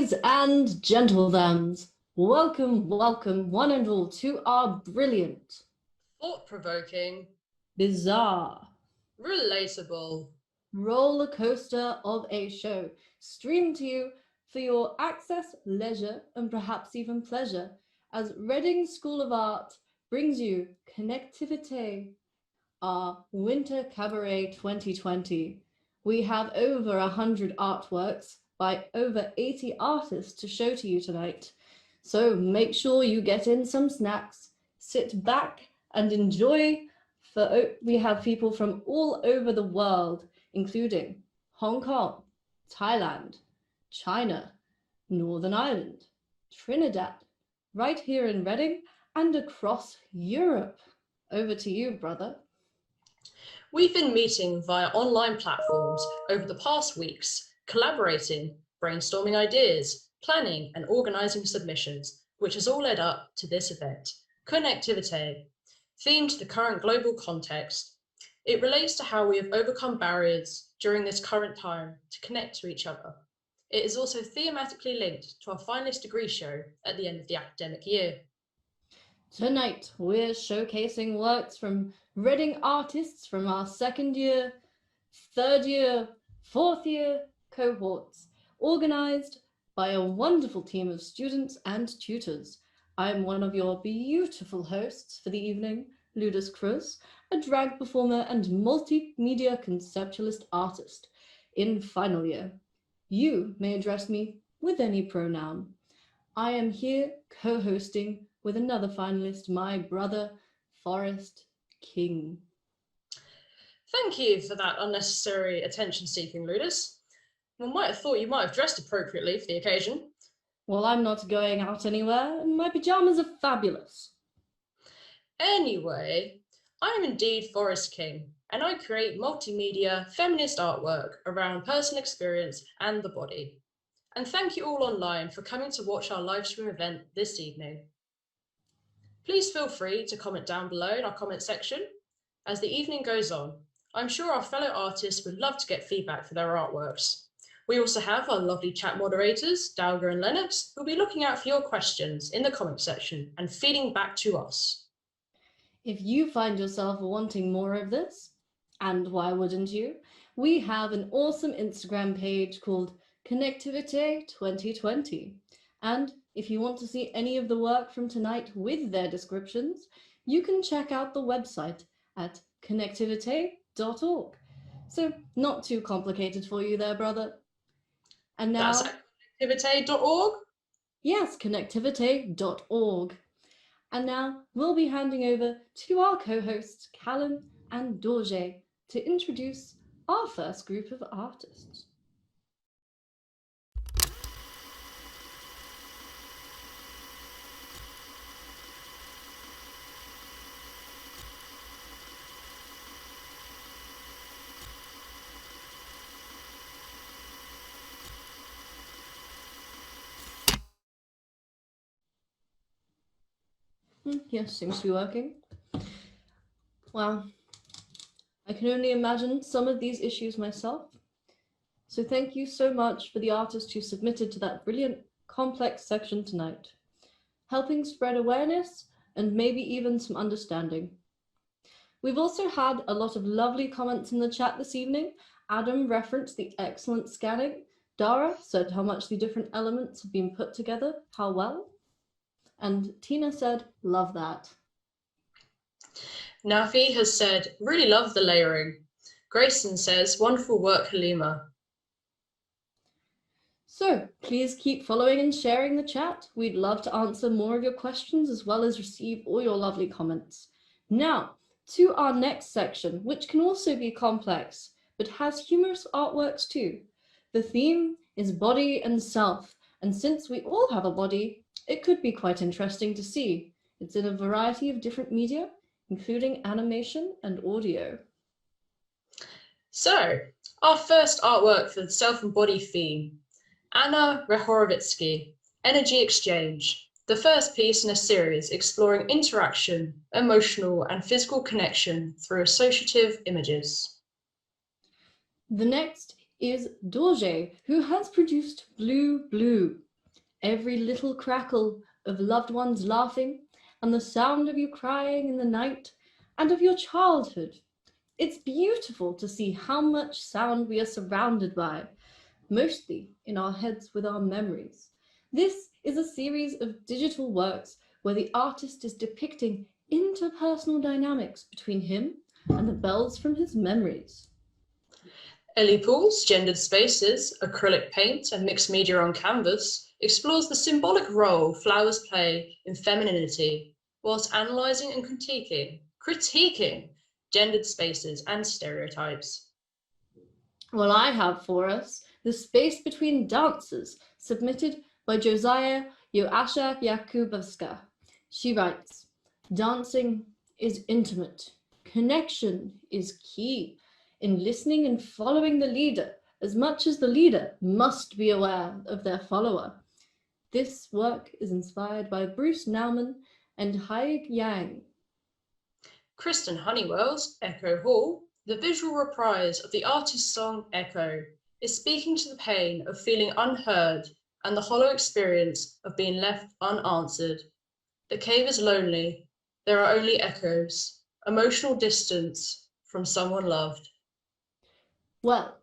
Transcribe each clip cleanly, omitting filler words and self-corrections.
Ladies and gentlemen, welcome, one and all, to our brilliant, thought-provoking, bizarre, relatable roller coaster of a show, streamed to you for your access, leisure, and perhaps even pleasure, as Reading School of Art brings you Connectivite, our Winter Cabaret 2020. We have over 100 artworks by over 80 artists to show to you tonight. So make sure you get in some snacks, sit back and enjoy, for we have people from all over the world, including Hong Kong, Thailand, China, Northern Ireland, Trinidad, right here in Reading, and across Europe. Over to you, brother. We've been meeting via online platforms over the past weeks, collaborating, brainstorming ideas, planning and organising submissions, which has all led up to this event, Connectivite, themed to the current global context. It relates to how we have overcome barriers during this current time to connect to each other. It is also thematically linked to our finalist degree show at the end of the academic year. Tonight, we're showcasing works from Reading artists from our second year, third year, fourth year cohorts, organised by a wonderful team of students and tutors. I'm one of your beautiful hosts for the evening, Ludus Crous, a drag performer and multimedia conceptualist artist in final year. You may address me with any pronoun. I am here co-hosting with another finalist, my brother, Forest King. Thank you for that unnecessary attention-seeking, Ludus. One might have thought you might have dressed appropriately for the occasion. Well, I'm not going out anywhere, and my pajamas are fabulous. Anyway, I am indeed Forest King, and I create multimedia feminist artwork around personal experience and the body. And thank you all online for coming to watch our live stream event this evening. Please feel free to comment down below in our comment section. As the evening goes on, I'm sure our fellow artists would love to get feedback for their artworks. We also have our lovely chat moderators, Dalga and Lennox, who'll be looking out for your questions in the comment section and feeding back to us. If you find yourself wanting more of this, and why wouldn't you, we have an awesome Instagram page called Connectivite 2020. And if you want to see any of the work from tonight with their descriptions, you can check out the website at connectivite.org. So not too complicated for you there, brother. And now, that's at connectivite.org? Yes, connectivite.org. And now we'll be handing over to our co-hosts, Callum and Dorje, to introduce our first group of artists. Yes, seems to be working. Well, I can only imagine some of these issues myself. So thank you so much for the artists who submitted to that brilliant, complex section tonight, helping spread awareness and maybe even some understanding. We've also had a lot of lovely comments in the chat this evening. Adam referenced the excellent scanning. Dara said how much the different elements have been put together, how well. And Tina said, love that. Nafi has said, really love the layering. Grayson says, wonderful work, Halima. So please keep following and sharing the chat. We'd love to answer more of your questions as well as receive all your lovely comments. Now, to our next section, which can also be complex, but has humorous artworks too. The theme is body and self, and since we all have a body, it could be quite interesting to see. It's in a variety of different media, including animation and audio. So, our first artwork for the self and body theme, Anna Rehorovitsky, Energy Exchange, the first piece in a series exploring interaction, emotional and physical connection through associative images. The next is Dorje, who has produced Blue Blue. every little crackle of loved ones laughing, and the sound of you crying in the night, and of your childhood. It's beautiful to see how much sound we are surrounded by, mostly in our heads with our memories. This is a series of digital works where the artist is depicting interpersonal dynamics between him and the bells from his memories. Ellie Pool's Gendered Spaces, Acrylic Paint and Mixed Media on Canvas explores the symbolic role flowers play in femininity, whilst analysing and critiquing gendered spaces and stereotypes. Well, I have for us The Space Between Dances, submitted by Josiah Joasha Jakubowska. She writes, dancing is intimate. Connection is key in listening and following the leader, as much as the leader must be aware of their follower. This work is inspired by Bruce Nauman and Haig Yang. Kristen Honeywell's Echo Hall, the visual reprise of the artist's song Echo, is speaking to the pain of feeling unheard and the hollow experience of being left unanswered. The cave is lonely. There are only echoes, emotional distance from someone loved. Well,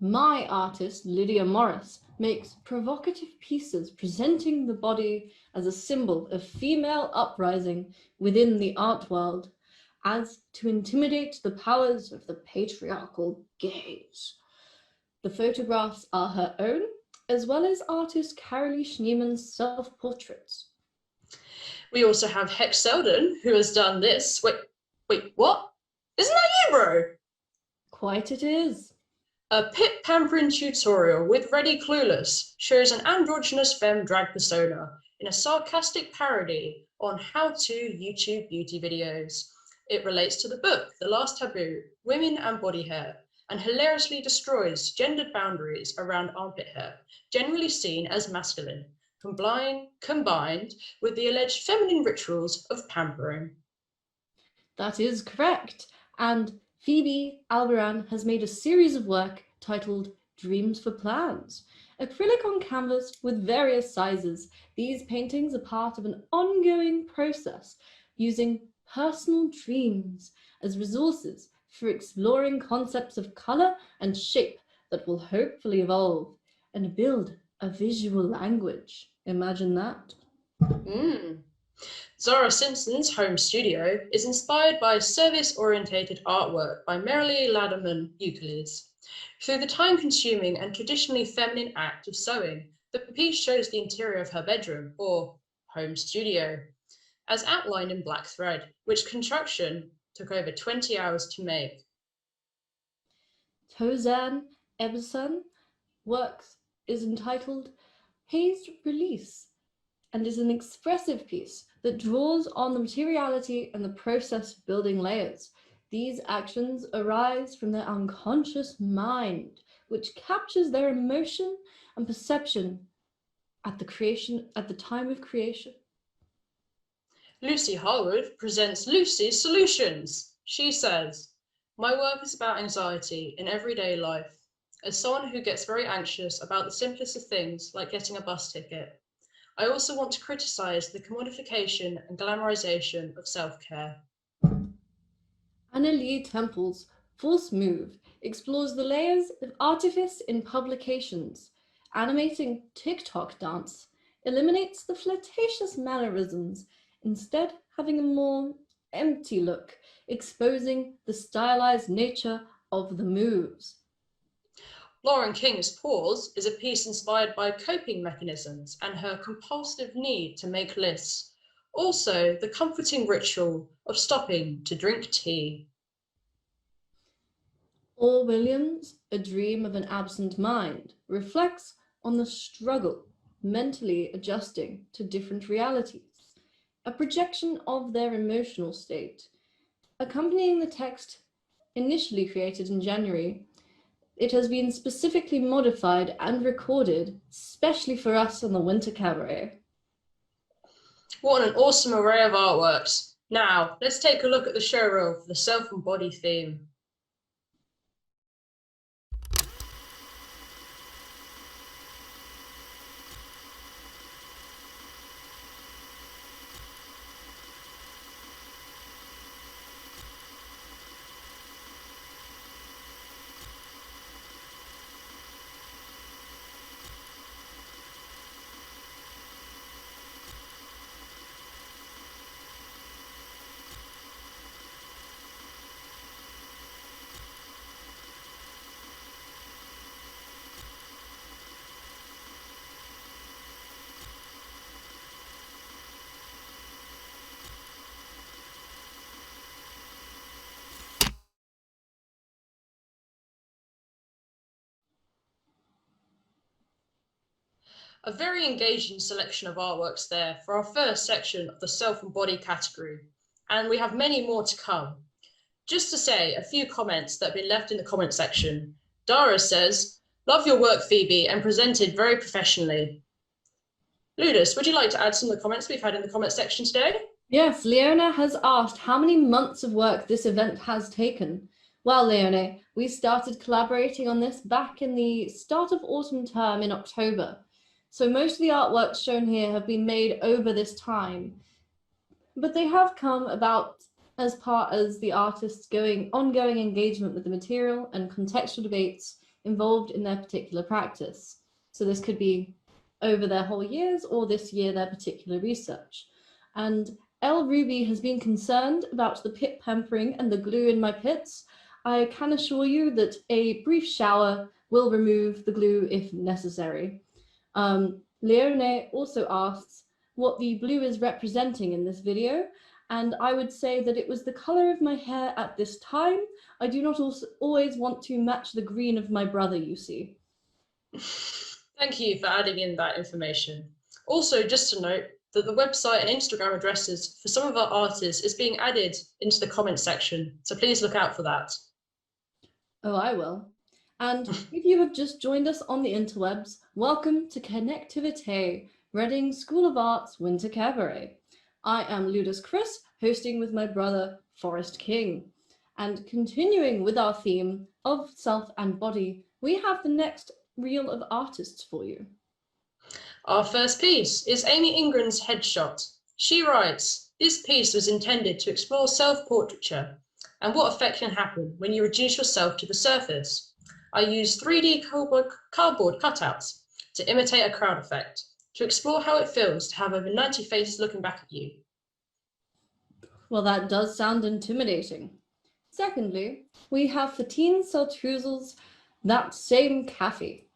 my artist, Lydia Morris, makes provocative pieces presenting the body as a symbol of female uprising within the art world, as to intimidate the powers of the patriarchal gaze. The photographs are her own, as well as artist Carolee Schneeman's self-portraits. We also have Hex Selden, who has done this. Wait, what? Isn't that you, bro? Quite it is. A pit pampering tutorial with Ready Clueless shows an androgynous femme drag persona in a sarcastic parody on how-to YouTube beauty videos. It relates to the book, The Last Taboo, Women and Body Hair, and hilariously destroys gendered boundaries around armpit hair, generally seen as masculine, combined with the alleged feminine rituals of pampering. That is correct. And Phoebe Albaran has made a series of work titled Dreams for Plans. Acrylic on canvas with various sizes, these paintings are part of an ongoing process using personal dreams as resources for exploring concepts of colour and shape that will hopefully evolve and build a visual language. Imagine that. Zara Simpson's home studio is inspired by service-orientated artwork by Marilee Laderman Euclides. Through the time-consuming and traditionally feminine act of sewing, the piece shows the interior of her bedroom, or home studio, as outlined in black thread, which construction took over 20 hours to make. Tozan Ebson works is entitled Hazed Release and is an expressive piece that draws on the materiality and the process of building layers. These actions arise from their unconscious mind, which captures their emotion and perception at the time of creation. Lucy Harwood presents Lucy's Solutions. She says, my work is about anxiety in everyday life. As someone who gets very anxious about the simplest of things, like getting a bus ticket, I also want to criticise the commodification and glamorisation of self-care. Anna Lee Temple's Force Move explores the layers of artifice in publications. Animating TikTok dance eliminates the flirtatious mannerisms, instead having a more empty look, exposing the stylized nature of the moves. Lauren King's Pause is a piece inspired by coping mechanisms and her compulsive need to make lists. Also, the comforting ritual of stopping to drink tea. Orr Williams' A Dream of an Absent Mind reflects on the struggle mentally adjusting to different realities, a projection of their emotional state. Accompanying the text, initially created in January, it has been specifically modified and recorded, especially for us on the Winter Cabaret. What an awesome array of artworks. Now, let's take a look at the showreel for the self and body theme. A very engaging selection of artworks there for our first section of the self and body category, and we have many more to come. Just to say a few comments that have been left in the comment section. Dara says, "Love your work, Phoebe, and presented very professionally." Ludus, would you like to add some of the comments we've had in the comment section today? Yes, Leona has asked how many months of work this event has taken. Well, Leone, we started collaborating on this back in the start of autumn term in October. So most of the artworks shown here have been made over this time, but they have come about as part as the artists' ongoing engagement with the material and contextual debates involved in their particular practice. So this could be over their whole years or this year their particular research. And L. Ruby has been concerned about the pit pampering and the glue in my pits. I can assure you that a brief shower will remove the glue if necessary. Leone also asks what the blue is representing in this video, and I would say that it was the color of my hair at this time. I do not always want to match the green of my brother, you see. Thank you for adding in that information. Also, just to note that the website and Instagram addresses for some of our artists is being added into the comment section, so please look out for that. Oh, I will. And if you have just joined us on the interwebs, welcome to Connectivite, Reading School of Arts Winter Cabaret. I am Ludus Crous, hosting with my brother, Forrest King. And continuing with our theme of self and body, we have the next reel of artists for you. Our first piece is Amy Ingram's Headshot. She writes, "This piece was intended to explore self-portraiture and what effect can happen when you reduce yourself to the surface. I used 3D cardboard cutouts to imitate a crowd effect, to explore how it feels to have over 90 faces looking back at you." Well, that does sound intimidating. Secondly, we have Fatine Salthuzel's That Same Cafe.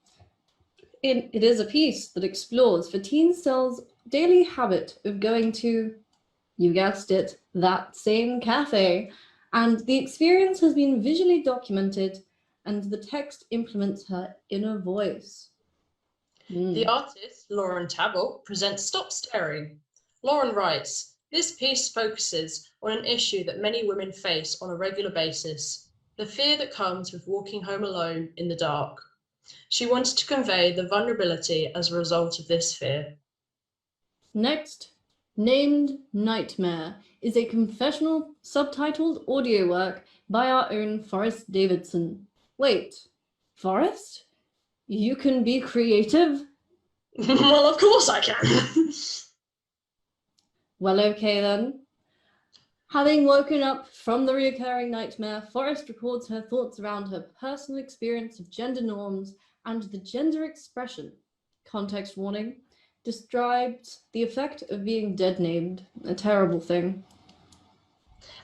It is a piece that explores Fatine Cell's daily habit of going to, you guessed it, that same cafe, and the experience has been visually documented and the text implements her inner voice. The artist, Lauren Tabble, presents Stop Staring. Lauren writes, "This piece focuses on an issue that many women face on a regular basis, the fear that comes with walking home alone in the dark." She wanted to convey the vulnerability as a result of this fear. Next, Named Nightmare is a confessional subtitled audio work by our own Forrest Davidson. Wait, Forrest? You can be creative? Well, of course I can. Well, okay then. Having woken up from the recurring nightmare, Forrest records her thoughts around her personal experience of gender norms and the gender expression. Context warning, describes the effect of being dead named, a terrible thing.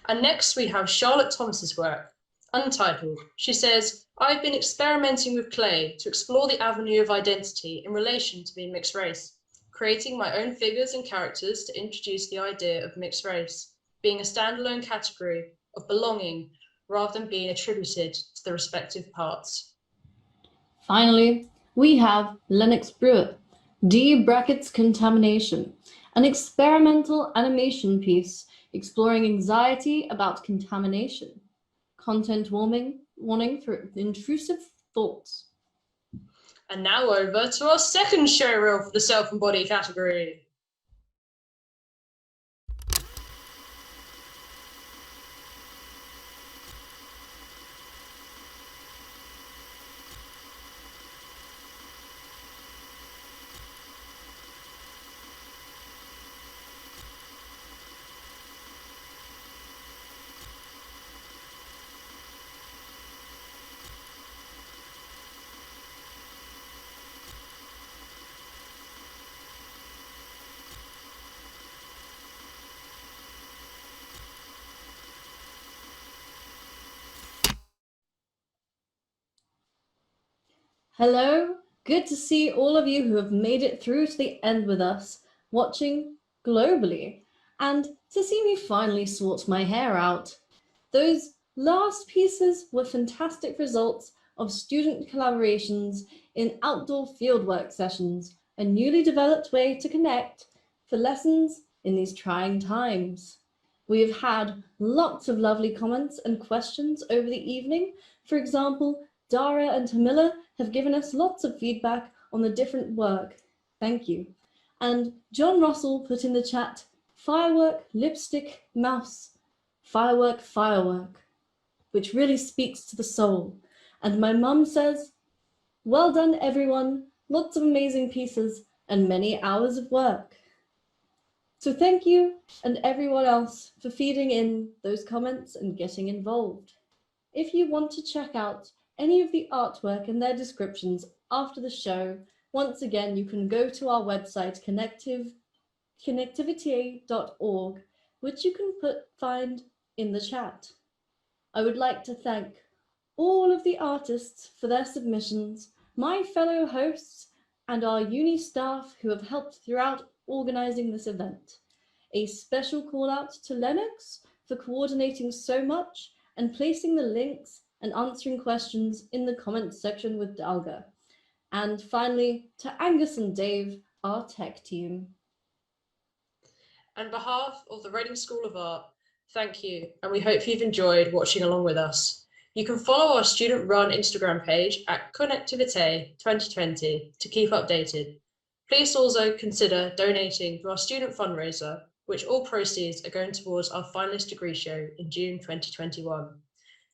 And next we have Charlotte Thomas's work, Untitled. She says, "I've been experimenting with clay to explore the avenue of identity in relation to being mixed race, creating my own figures and characters to introduce the idea of mixed race, being a standalone category of belonging rather than being attributed to the respective parts." Finally, we have Lennox Brewer, D brackets Contamination, an experimental animation piece exploring anxiety about contamination. Content warning for intrusive thoughts. And now over to our second show reel for the self and body category. Hello, good to see all of you who have made it through to the end with us, watching globally, and to see me finally sort my hair out. Those last pieces were fantastic results of student collaborations in outdoor fieldwork sessions a newly developed way to connect for lessons in these trying times. We have had lots of lovely comments and questions over the evening. For example, Dara and Tamila have given us lots of feedback on the different work. Thank you. And John Russell put in the chat, firework, lipstick, mouse, firework, firework, which really speaks to the soul. And my mum says, well done, everyone. Lots of amazing pieces and many hours of work. So thank you and everyone else for feeding in those comments and getting involved. If you want to check out any of the artwork and their descriptions after the show, once again, you can go to our website, connectivity.org, which you can find in the chat. I would like to thank all of the artists for their submissions, my fellow hosts, and our uni staff who have helped throughout organising this event. A special call out to Lennox for coordinating so much and placing the links and answering questions in the comments section with Dalga. And finally, to Angus and Dave, our tech team. On behalf of the Reading School of Art, thank you, and we hope you've enjoyed watching along with us. You can follow our student-run Instagram page at Connectivite 2020 to keep updated. Please also consider donating to our student fundraiser, which all proceeds are going towards our finalist degree show in June 2021.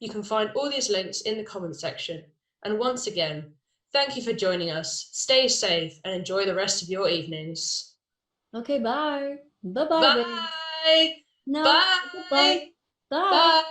You can find all these links in the comments section. And once again, thank you for joining us. Stay safe and enjoy the rest of your evenings. Okay, bye. Bye-bye. Bye. No, Bye. bye. Bye. Bye.